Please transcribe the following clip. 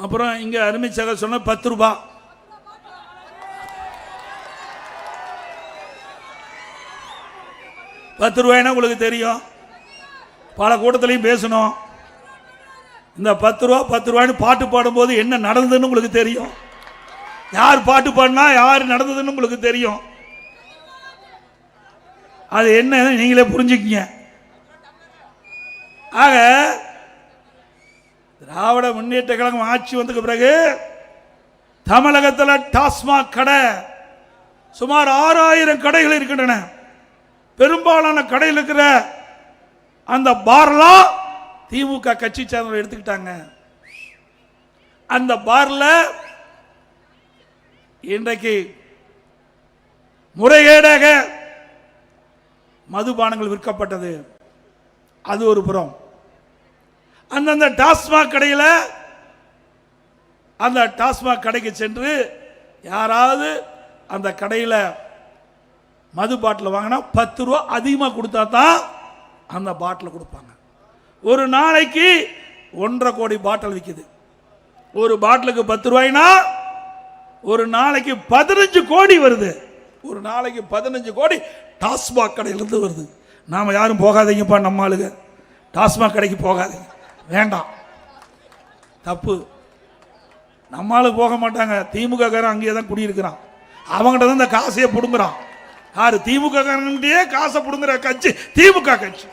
அப்புறம் இங்கே அருமை சகோதரர் சொன்ன 10 ரூபா. ரூபாய்னா உங்களுக்கு தெரியும், பல கூட்டத்திலையும் பேசணும். இந்த 10 ரூபான்னு பாட்டு பாடும்போது என்ன நடந்ததுன்னு உங்களுக்கு தெரியும். யார் பாட்டு பாடினா யார் நடந்ததுன்னு உங்களுக்கு தெரியும். அது என்ன நீங்களே புரிஞ்சுக்கிங்க. ஆக திராவிட முன்னேற்ற கழகம் ஆட்சி வந்ததுக்கு பிறகு தமிழகத்தில் டாஸ்மாக் கடை சுமார் 6000 கடைகள் இருக்கின்றன. பெரும்பாலான கடையில் இருக்கிற அந்த பார்லாம் திமுக கட்சி சேர்ந்தவர்கள் எடுத்துக்கிட்டாங்க. அந்த பார்ல இன்றைக்கு முறைகேடாக மதுபானங்கள் விற்கப்பட்டது. அது ஒரு புறம். அந்தந்த டாஸ்மாக் கடையில் அந்த டாஸ்மாக் கடைக்கு சென்று யாராவது அந்த கடையில் மது பாட்டில் வாங்கினா 10 ரூபா அதிகமாக கொடுத்தா தான் அந்த பாட்டில் கொடுப்பாங்க. ஒரு நாளைக்கு 1.5 கோடி பாட்டில் விற்குது. ஒரு பாட்டிலுக்கு 10 ரூபாய்னா ஒரு நாளைக்கு 15 கோடி வருது. ஒரு நாளைக்கு 15 கோடி டாஸ்மாக் கடையிலிருந்து வருது. நாம் யாரும் போகாதீங்கப்பா, நம்ம ஆளுங்க டாஸ்மாக் கடைக்கு போகாதீங்க, வேண்டாம், தப்பு. நம்மளுக்கு போக மாட்டாங்க. திமுக காரன் அங்கேயே தான் குடியிருக்கிறான். அவங்ககிட்ட தான் இந்த காசையே பிடுங்குறான். யாரு? திமுக காரன்கிட்டயே காசை பிடுங்குற கட்சி திமுக கட்சி.